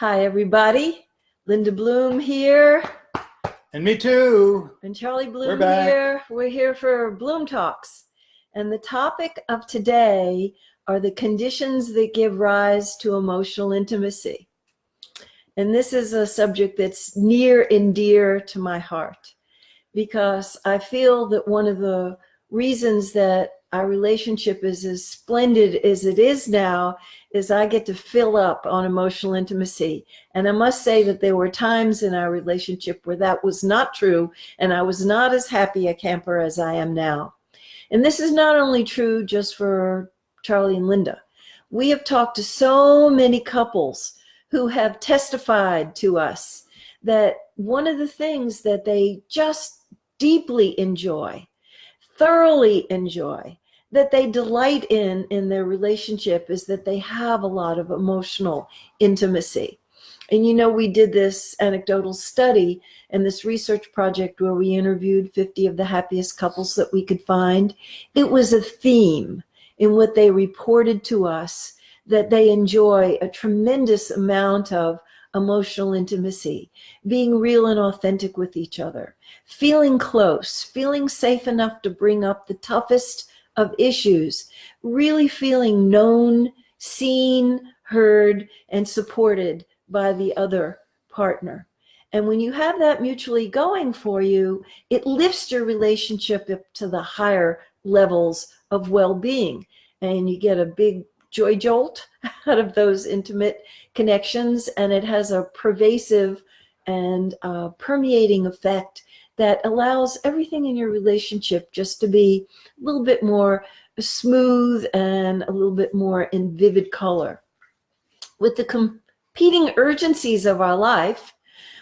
Hi, everybody. Linda Bloom here. And me too. And Charlie We're Bloom back. here. We're here for BloomTalks. And the topic of today are the conditions that give rise to emotional intimacy. And this is a subject that's near and dear to my heart because I feel that one of the reasons that our relationship is as splendid as it is now is I get to fill up on emotional intimacy. And I must say that there were times in our relationship where that was not true, and I was not as happy a camper as I am now. And this is not only true just for Charlie and Linda. We have talked to so many couples who have testified to us that one of the things that they just deeply enjoy, thoroughly enjoy, that they delight in their relationship is that they have a lot of emotional intimacy. And you know, we did this anecdotal study and this research project where we interviewed 50 of the happiest couples that we could find. It was a theme in what they reported to us, that they enjoy a tremendous amount of emotional intimacy, being real and authentic with each other, feeling close, feeling safe enough to bring up the toughest of issues, really feeling known, seen, heard, and supported by the other partner. And when you have that mutually going for you, it lifts your relationship up to the higher levels of well-being. And you get a big joy jolt out of those intimate connections, and it has a pervasive and permeating effect that allows everything in your relationship just to be a little bit more smooth and a little bit more in vivid color. With the competing urgencies of our life,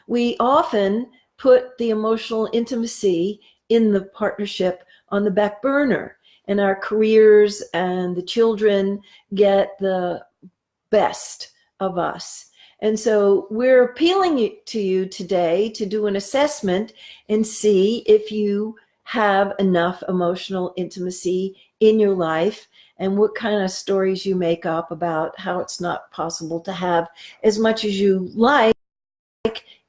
we often put the emotional intimacy in the partnership on the back burner, and our careers and the children get the best of us. And so we're appealing to you today to do an assessment and see if you have enough emotional intimacy in your life and what kind of stories you make up about how it's not possible to have as much as you like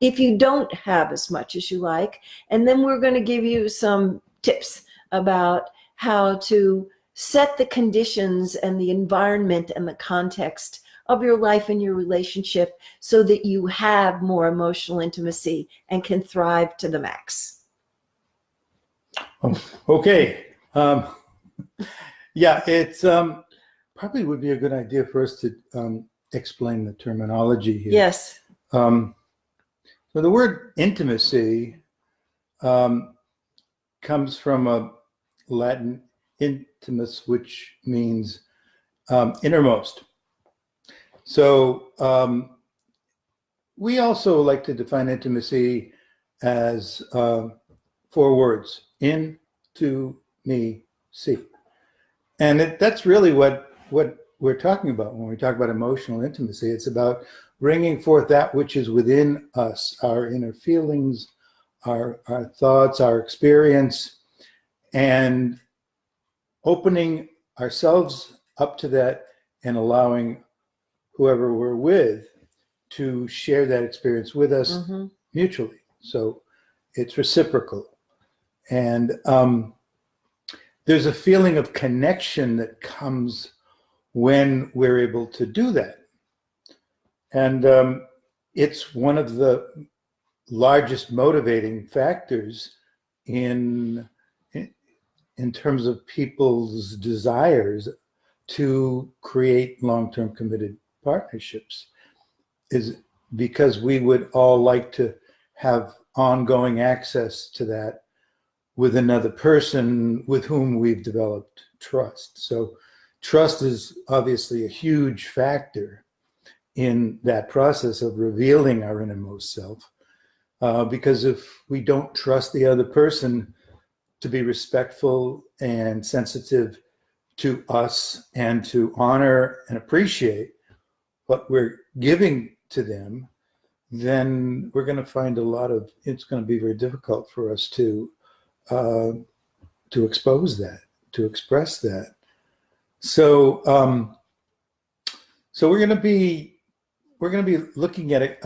if you don't have as much as you like. And then we're going to give you some tips about how to set the conditions and the environment and the context of your life and your relationship so that you have more emotional intimacy and can thrive to the max. Okay. Yeah, it's probably would be a good idea for us to explain the terminology here. Yes. So the word intimacy comes from a Latin intimus, which means innermost. So we also like to define intimacy as 4 words: in, to, me, see. And that's really what we're talking about when we talk about emotional intimacy. It's about bringing forth that which is within us, our inner feelings, our thoughts, our experience, and opening ourselves up to that and allowing whoever we're with to share that experience with us mutually. So it's reciprocal. And there's a feeling of connection that comes when we're able to do that. And it's one of the largest motivating factors in terms of people's desires to create long-term committed partnerships, is because we would all like to have ongoing access to that with another person with whom we've developed trust. So trust is obviously a huge factor in that process of revealing our innermost self, because if we don't trust the other person to be respectful and sensitive to us and to honor and appreciate what we're giving to them, then we're going to find it's going to be very difficult for us to expose that, to express that. So we're going to be we're going to be looking at it,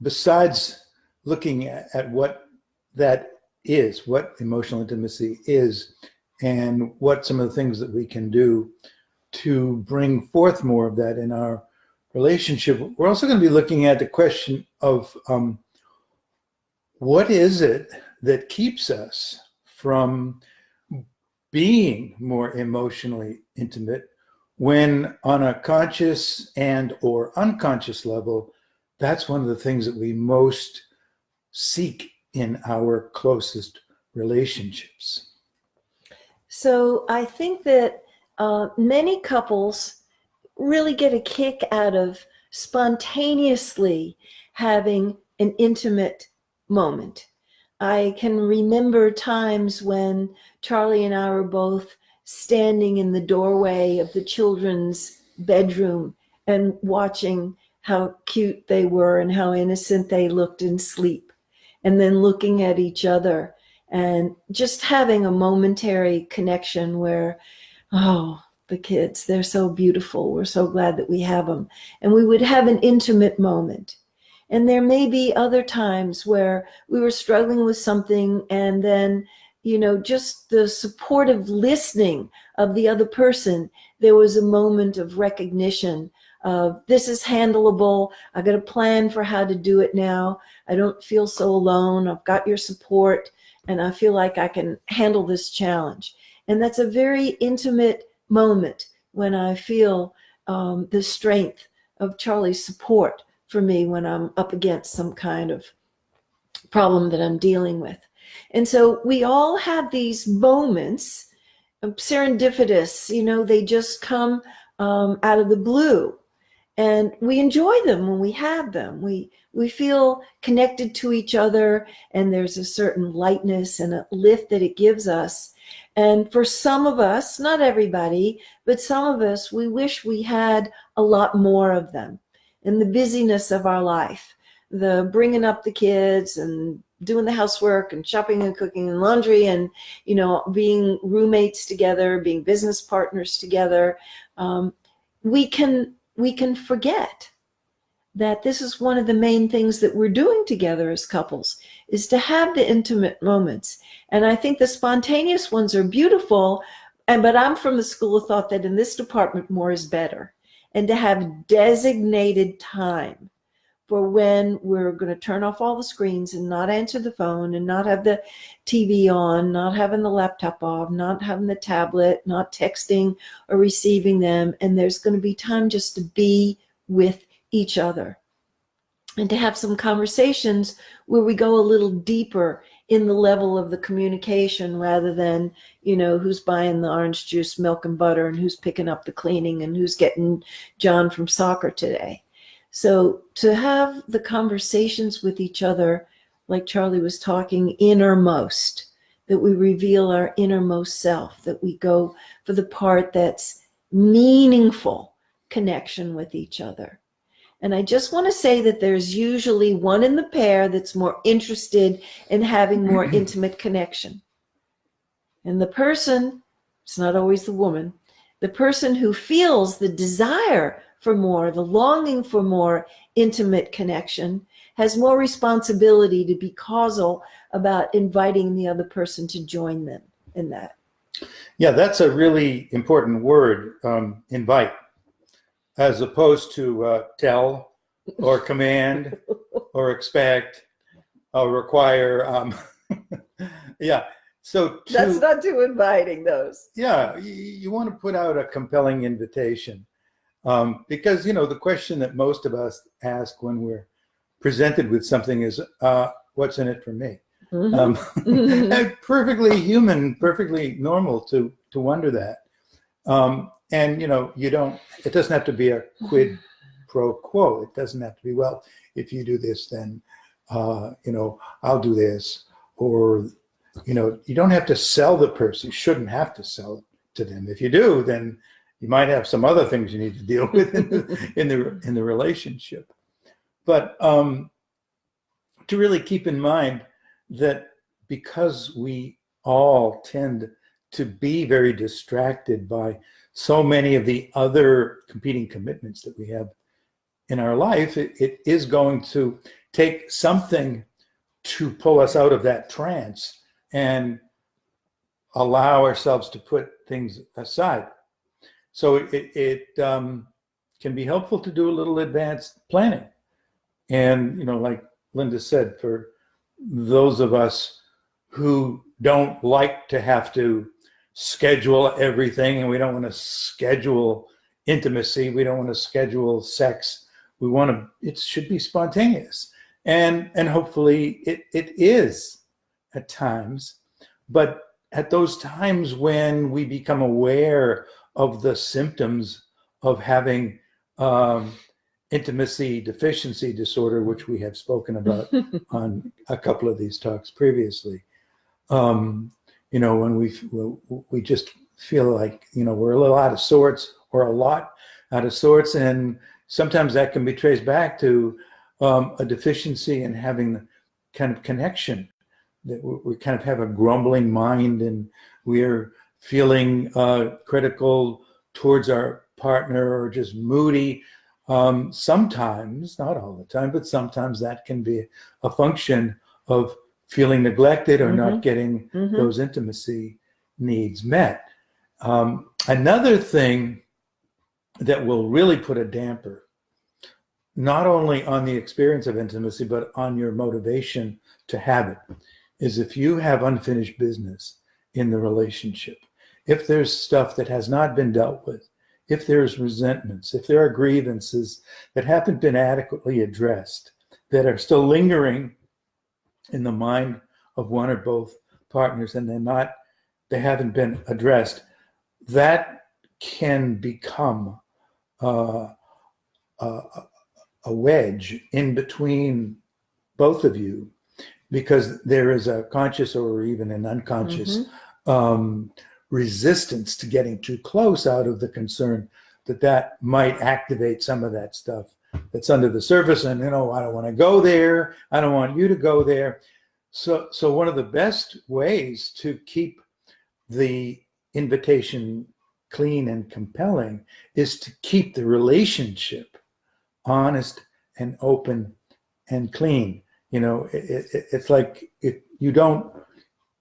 besides looking at what that is, what emotional intimacy is, and what some of the things that we can do to bring forth more of that in our relationship. We're also going to be looking at the question of what is it that keeps us from being more emotionally intimate when on a conscious and or unconscious level, that's one of the things that we most seek in our closest relationships. So I think that many couples really get a kick out of spontaneously having an intimate moment. I can remember times when Charlie and I were both standing in the doorway of the children's bedroom and watching how cute they were and how innocent they looked in sleep, and then looking at each other and just having a momentary connection where, oh, the kids, they're so beautiful. We're so glad that we have them. And we would have an intimate moment. And there may be other times where we were struggling with something, and then, just the supportive listening of the other person, there was a moment of recognition of, this is handleable. I got a plan for how to do it now. I don't feel so alone. I've got your support, and I feel like I can handle this challenge. And that's a very intimate moment when I feel the strength of Charlie's support for me when I'm up against some kind of problem that I'm dealing with. And so we all have these moments of serendipitous, they just come out of the blue. And we enjoy them when we have them. We feel connected to each other, and there's a certain lightness and a lift that it gives us. And for some of us, not everybody, but some of us, we wish we had a lot more of them. In the busyness of our life, the bringing up the kids and doing the housework and shopping and cooking and laundry and, being roommates together, being business partners together, we can forget that this is one of the main things that we're doing together as couples, is to have the intimate moments. And I think the spontaneous ones are beautiful, but I'm from the school of thought that in this department, more is better. And to have designated time for when we're going to turn off all the screens and not answer the phone and not have the TV on, not having the laptop off, not having the tablet, not texting or receiving them. And there's going to be time just to be with each other and to have some conversations where we go a little deeper in the level of the communication, rather than, who's buying the orange juice, milk and butter, and who's picking up the cleaning, and who's getting John from soccer today. So to have the conversations with each other, like Charlie was talking, innermost, that we reveal our innermost self, that we go for the part that's meaningful connection with each other. And I just want to say that there's usually one in the pair that's more interested in having more intimate connection. And the person, it's not always the woman, the person who feels the desire for more, the longing for more intimate connection, has more responsibility to be causal about inviting the other person to join them in that. Yeah, that's a really important word, invite, as opposed to tell or command or expect or require. Yeah. So that's not too inviting those. Yeah, you want to put out a compelling invitation, because the question that most of us ask when we're presented with something is, "What's in it for me?" Mm-hmm. Perfectly human, perfectly normal to wonder that. And you don't. It doesn't have to be a quid pro quo. It doesn't have to be, well, if you do this, then I'll do this, or you don't have to sell the person. You shouldn't have to sell it to them. If you do, then you might have some other things you need to deal with in the relationship. But to really keep in mind that because we all tend to be very distracted by so many of the other competing commitments that we have in our life, it is going to take something to pull us out of that trance and allow ourselves to put things aside. So it can be helpful to do a little advanced planning. And, like Linda said, for those of us who don't like to have to schedule everything, and we don't want to schedule intimacy, we don't want to schedule sex, it should be spontaneous. And hopefully it is at times, but at those times when we become aware of the symptoms of having intimacy deficiency disorder, which we have spoken about on a couple of these talks previously, when we just feel like, we're a little out of sorts or a lot out of sorts. And sometimes that can be traced back to a deficiency in having the kind of connection, that we kind of have a grumbling mind and we're feeling critical towards our partner or just moody. Sometimes, not all the time, but sometimes that can be a function of feeling neglected or not getting those intimacy needs met. Another thing that will really put a damper, not only on the experience of intimacy, but on your motivation to have it, is if you have unfinished business in the relationship. If there's stuff that has not been dealt with, if there's resentments, if there are grievances that haven't been adequately addressed, that are still lingering in the mind of one or both partners, and they haven't been addressed, that can become a wedge in between both of you, because there is a conscious or even an unconscious resistance to getting too close, out of the concern that might activate some of that stuff that's under the surface. And, I don't want to go there. I don't want you to go there. So one of the best ways to keep the invitation clean and compelling is to keep the relationship honest and open and clean. It's like if you don't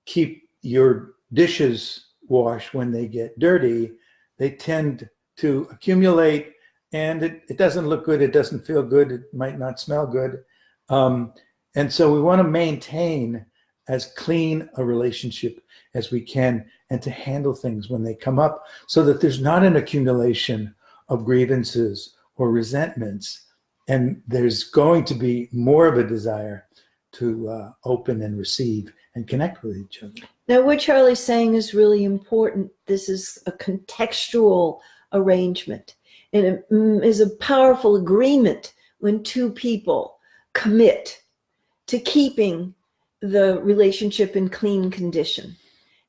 keep your dishes washed when they get dirty, they tend to accumulate, and it doesn't look good. It doesn't feel good. It might not smell good. And so we want to maintain as clean a relationship as we can, and to handle things when they come up so that there's not an accumulation of grievances or resentments. And there's going to be more of a desire to open and receive and connect with each other. Now, what Charlie's saying is really important. This is a contextual arrangement, and it is a powerful agreement when two people commit to keeping the relationship in clean condition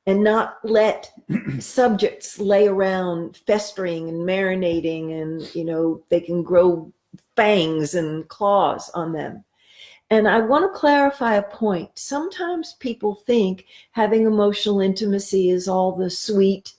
and not let subjects lay around festering and marinating, and they can grow fangs and claws on them. And I want to clarify a point. Sometimes people think having emotional intimacy is all the sweet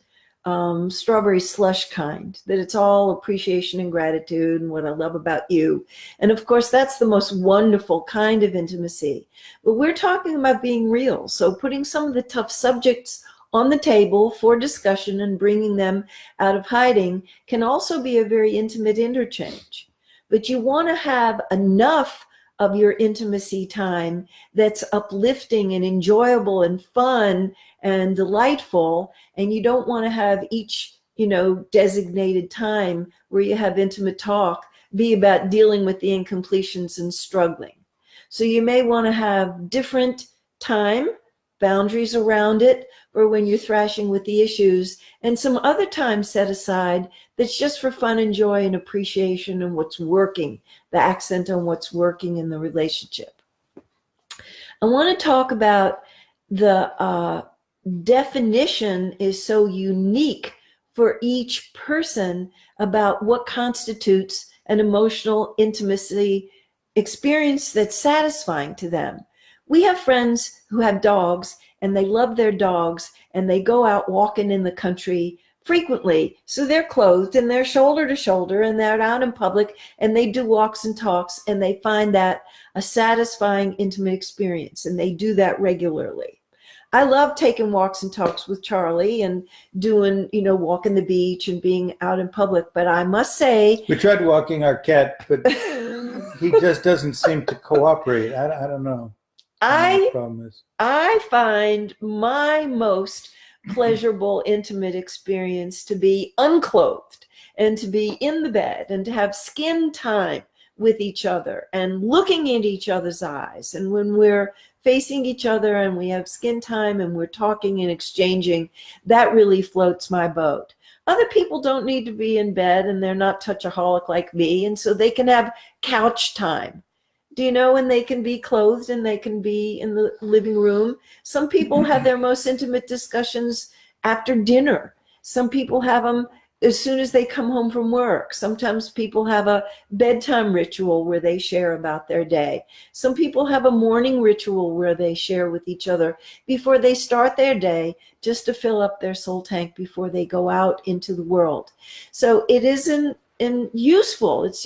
strawberry slush kind, that it's all appreciation and gratitude and what I love about you. And of course, that's the most wonderful kind of intimacy. But we're talking about being real. So putting some of the tough subjects on the table for discussion and bringing them out of hiding can also be a very intimate interchange. But you want to have enough of your intimacy time that's uplifting and enjoyable and fun and delightful. And you don't want to have each, designated time where you have intimate talk be about dealing with the incompletions and struggling. So you may want to have different time boundaries around it for when you're thrashing with the issues, and some other time set aside that's just for fun and joy and appreciation and what's working, the accent on what's working in the relationship. I want to talk about the definition is so unique for each person about what constitutes an emotional intimacy experience that's satisfying to them. We have friends who have dogs and they love their dogs and they go out walking in the country frequently. So they're clothed and they're shoulder to shoulder and they're out in public and they do walks and talks and they find that a satisfying, intimate experience. And they do that regularly. I love taking walks and talks with Charlie and doing, walking the beach and being out in public. But I must say, we tried walking our cat, but he just doesn't seem to cooperate. I don't know. I problem is. I find my most pleasurable, intimate experience to be unclothed and to be in the bed and to have skin time with each other and looking into each other's eyes. And when we're facing each other and we have skin time and we're talking and exchanging, that really floats my boat. Other people don't need to be in bed and they're not touchaholic like me. And so they can have couch time. Do you know, and they can be clothed and they can be in the living room. Some people have their most intimate discussions after dinner. Some people have them as soon as they come home from work. Sometimes people have a bedtime ritual where they share about their day. Some people have a morning ritual where they share with each other before they start their day, just to fill up their soul tank before they go out into the world. So it isn't useful. It's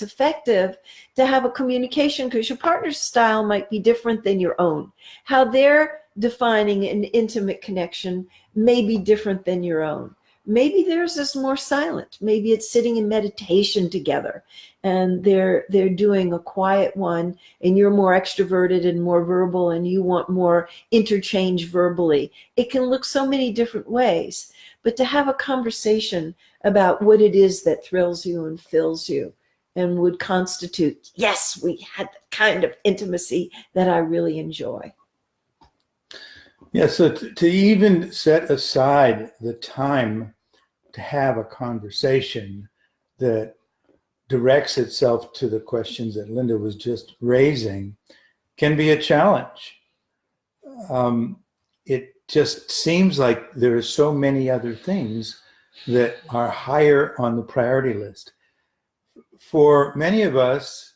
effective to have a communication, because your partner's style might be different than your own. How they're defining an intimate connection may be different than your own. Maybe theirs is more silent. Maybe it's sitting in meditation together and they're doing a quiet one and you're more extroverted and more verbal and you want more interchange verbally. It can look so many different ways, but to have a conversation about what it is that thrills you and fills you and would constitute, yes, we had the kind of intimacy that I really enjoy. Yeah, so to even set aside the time to have a conversation that directs itself to the questions that Linda was just raising can be a challenge. It just seems like there are so many other things that are higher on the priority list. For many of us,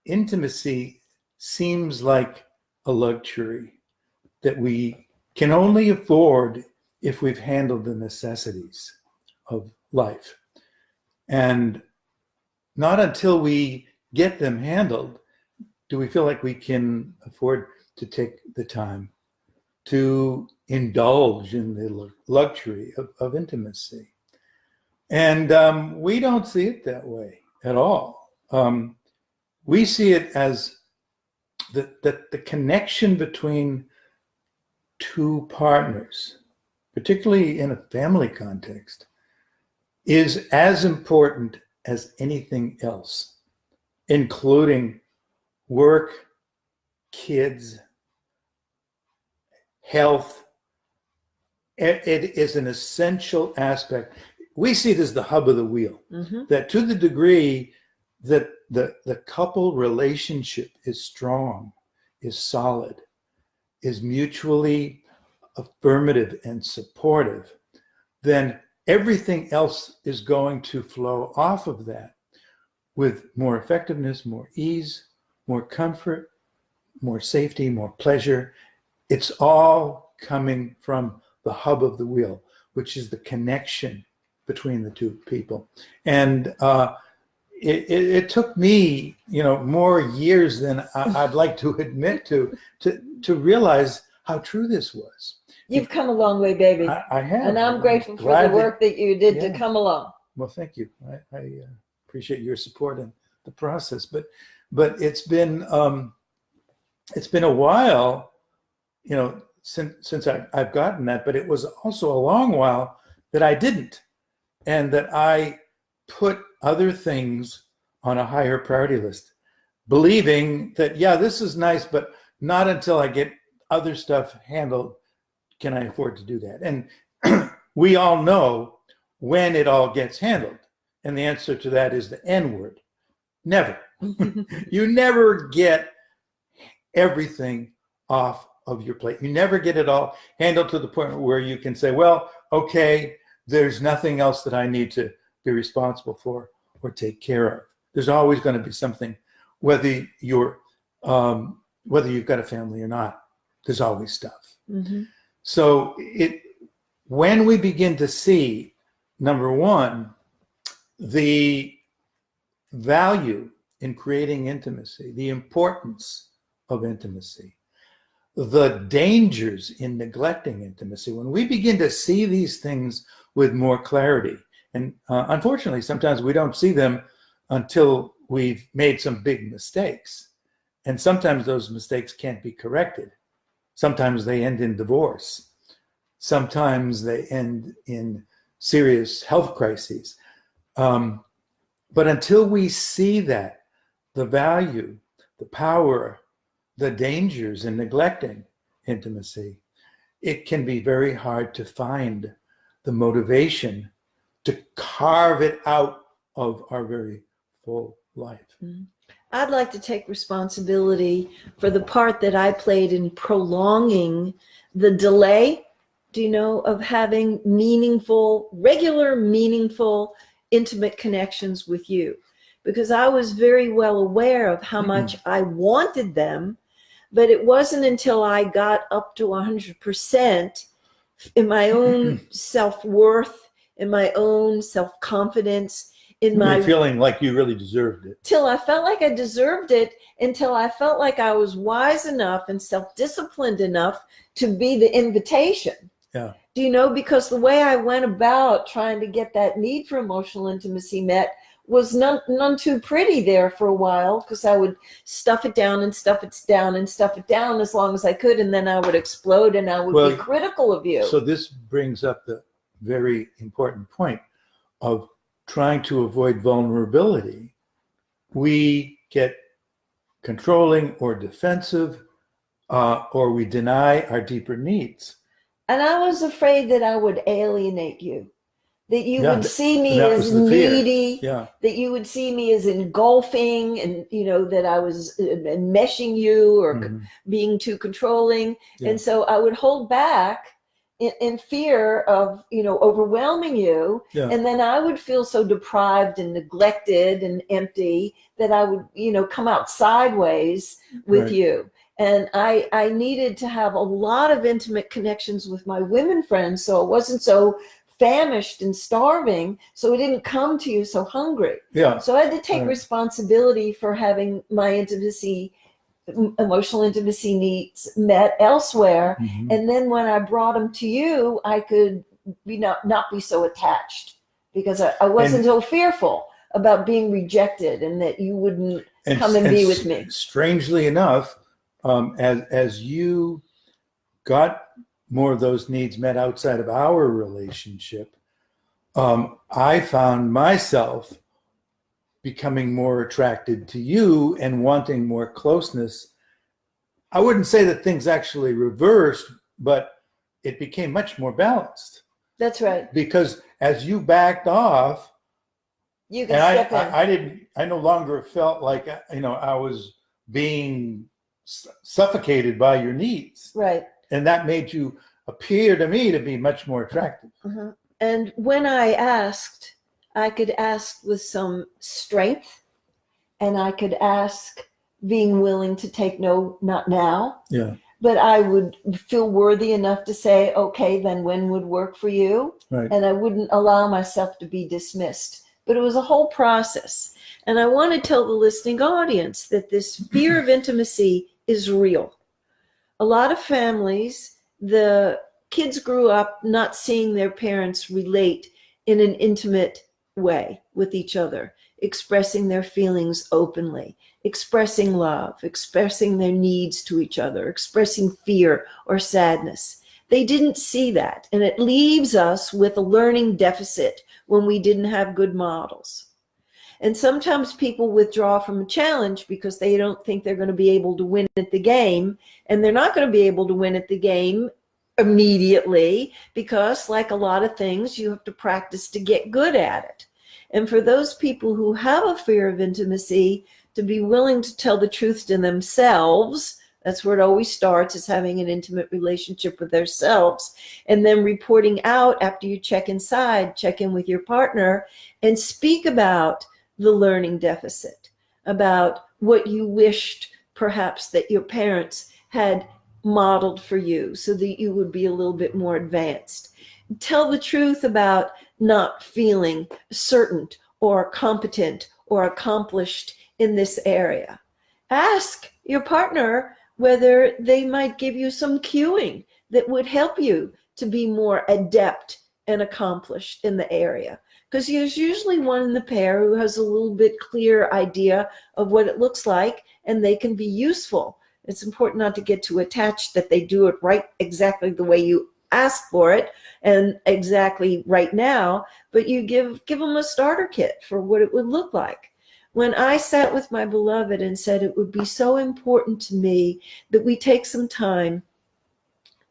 intimacy seems like a luxury that we can only afford if we've handled the necessities of life. And not until we get them handled do we feel like we can afford to take the time to indulge in the luxury of intimacy. And we don't see it that way at all. We see it as the connection between two partners, particularly in a family context, is as important as anything else, including work, kids, health. It is an essential aspect. We see it as the hub of the wheel, that to the degree that the couple relationship is strong, is solid, is mutually affirmative and supportive, then everything else is going to flow off of that with more effectiveness, more ease, more comfort, more safety, more pleasure. It's all coming from the hub of the wheel, which is the connection between the two people. And it took me, more years than I'd like to admit to realize how true this was. You've come a long way, baby. I have. And I'm grateful for the work that you did to come along. Well, thank you. I appreciate your support in the process. But it's been a while, since I've gotten that. But it was also a long while that I didn't, and that I put other things on a higher priority list, believing that, this is nice, but not until I get other stuff handled can I afford to do that. And we all know when it all gets handled. And the answer to that is the N word. Never. You never get everything off of your plate. You never get it all handled to the point where you can say, well, okay, there's nothing else that I need to be responsible for or take care of. There's always going to be something, whether you've got a family or not, there's always stuff. So when we begin to see, number one, the value in creating intimacy, the importance of intimacy, the dangers in neglecting intimacy, when we begin to see these things with more clarity, and unfortunately, sometimes we don't see them until we've made some big mistakes. And sometimes those mistakes can't be corrected. Sometimes they end in divorce. Sometimes they end in serious health crises. But until we see that, the value, the power, the dangers in neglecting intimacy, it can be very hard to find the motivation to carve it out of our very full life. I'd like to take responsibility for the part that I played in prolonging the delay, of having meaningful, regular, meaningful, intimate connections with you. Because I was very well aware of how much I wanted them, but it wasn't until I got up to 100% in my own self-worth, in my own self-confidence, in my feeling like you really deserved it. Till I felt like I deserved it, until I felt like I was wise enough and self-disciplined enough to be the invitation. Yeah. Because the way I went about trying to get that need for emotional intimacy met was none too pretty there for a while, because I would stuff it down and stuff it down and stuff it down as long as I could, and then I would explode and I would be critical of you. So this brings up the very important point of trying to avoid vulnerability. We get controlling or defensive, or we deny our deeper needs. And I was afraid that I would alienate you, that you would see me as needy, that you would see me as engulfing, and that I was enmeshing you or being too controlling. And so I would hold back in fear of overwhelming you, and then I would feel so deprived and neglected and empty that I would come out sideways with you. And I needed to have a lot of intimate connections with my women friends, so it wasn't so famished and starving, so it didn't come to you so hungry. So I had to take responsibility for having my emotional intimacy needs met elsewhere. And then when I brought them to you, I could not be so attached, because I wasn't so fearful about being rejected and that you wouldn't come and be with me. Strangely enough, as you got more of those needs met outside of our relationship, I found myself becoming more attracted to you and wanting more closeness. I wouldn't say that things actually reversed, but it became much more balanced. That's right. Because as you backed off, you can step in. I no longer felt like I was being suffocated by your needs. Right. And that made you appear to me to be much more attractive. And when I asked, I could ask with some strength, and I could ask being willing to take no, not now. But I would feel worthy enough to say, okay, then when would work for you? And I wouldn't allow myself to be dismissed. But it was a whole process. And I want to tell the listening audience that this fear of intimacy is real. A lot of families, the kids grew up not seeing their parents relate in an intimate way with each other, expressing their feelings openly, expressing love, expressing their needs to each other, expressing fear or sadness. They didn't see that. And it leaves us with a learning deficit when we didn't have good models. And sometimes people withdraw from a challenge because they don't think they're going to be able to win at the game. And they're not going to be able to win at the game immediately, because like a lot of things, you have to practice to get good at it. And for those people who have a fear of intimacy, to be willing to tell the truth to themselves, that's where it always starts, is having an intimate relationship with themselves, and then reporting out after you check inside, check in with your partner, and speak about the learning deficit, about what you wished perhaps that your parents had modeled for you so that you would be a little bit more advanced. tell the truth about not feeling certain or competent or accomplished in this area. Ask your partner whether they might give you some cueing that would help you to be more adept and accomplished in the area. Because there's usually one in the pair who has a little bit clear idea of what it looks like, and they can be useful. It's important not to get too attached that they do it right exactly the way you ask for it and exactly right now, but you give them a starter kit for what it would look like. When I sat with my beloved and said it would be so important to me that we take some time,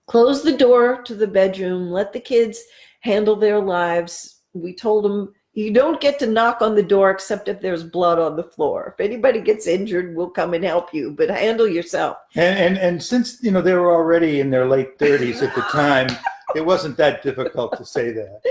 close the door to the bedroom, let the kids handle their lives. We told them, you don't get to knock on the door except if there's blood on the floor. If anybody gets injured, we'll come and help you, but handle yourself. And since, they were already in their late 30s at the time, it wasn't that difficult to say that.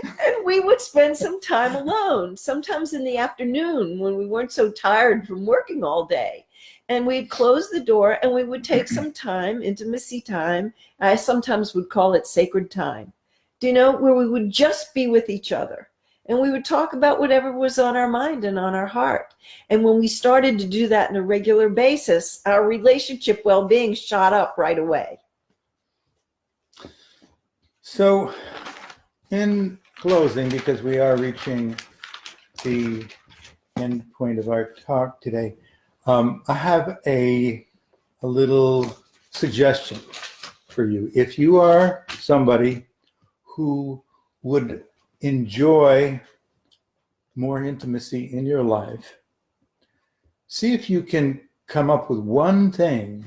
And we would spend some time alone, sometimes in the afternoon when we weren't so tired from working all day. And we'd close the door and we would take some time, intimacy time. I sometimes would call it sacred time, where we would just be with each other. And we would talk about whatever was on our mind and on our heart. And when we started to do that on a regular basis, our relationship well-being shot up right away. So in closing, because we are reaching the end point of our talk today, I have a little suggestion for you. If you are somebody who would enjoy more intimacy in your life, see if you can come up with one thing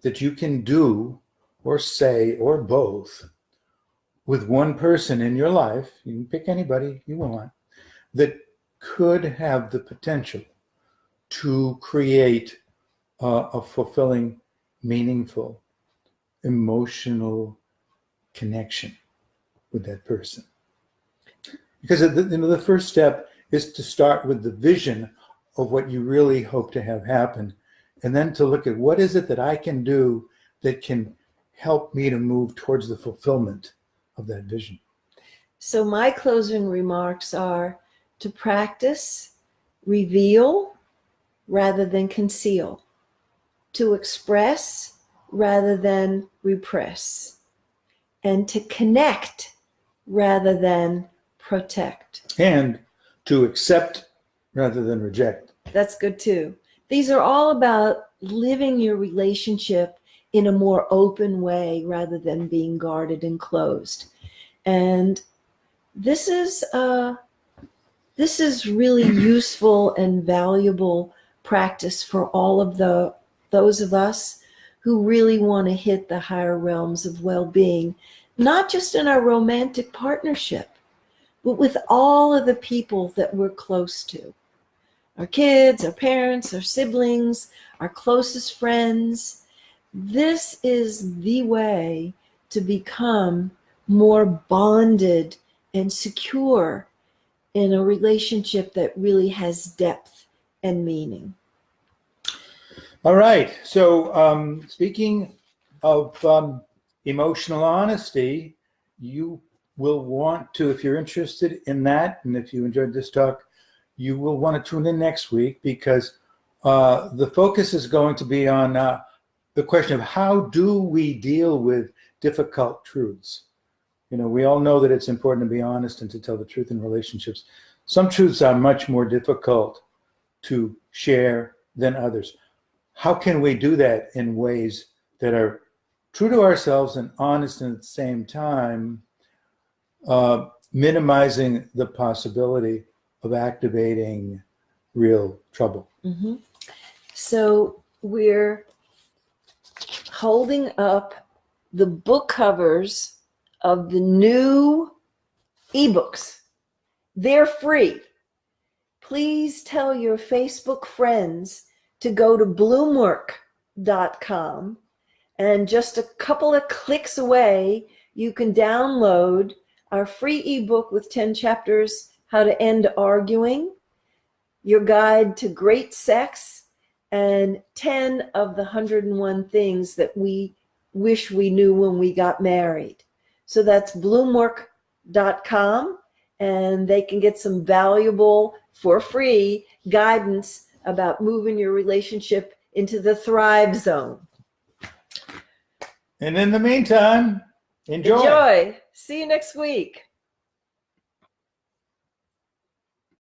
that you can do or say or both with one person in your life, you can pick anybody you want, that could have the potential to create a fulfilling, meaningful, emotional connection with that person. Because the first step is to start with the vision of what you really hope to have happen, and then to look at what is it that I can do that can help me to move towards the fulfillment of that vision. So my closing remarks are to practice, reveal rather than conceal, to express rather than repress, and to connect rather than protect. And to accept rather than reject. That's good too. These are all about living your relationship in a more open way rather than being guarded and closed. And this is really useful and valuable practice for all of those of us who really want to hit the higher realms of well-being, not just in our romantic partnership, but with all of the people that we're close to. Our kids, our parents, our siblings, our closest friends. This is the way to become more bonded and secure in a relationship that really has depth and meaning. All right. So speaking of emotional honesty, you will want to, if you're interested in that, and if you enjoyed this talk, you will want to tune in next week, because the focus is going to be on the question of how do we deal with difficult truths. We all know that it's important to be honest and to tell the truth in relationships. Some truths are much more difficult to share than others. How can we do that in ways that are true to ourselves and honest, and at the same time minimizing the possibility of activating real trouble? Mm-hmm. So we're holding up the book covers of the new ebooks. They're free. Please tell your Facebook friends to go to bloomwork.com, and just a couple of clicks away, you can download our free ebook with 10 chapters, How to End Arguing, your guide to great sex, and 10 of the 101 things that we wish we knew when we got married. So that's bloomwork.com, and they can get some valuable, for free, guidance about moving your relationship into the thrive zone. And in the meantime, enjoy. Enjoy. See you next week.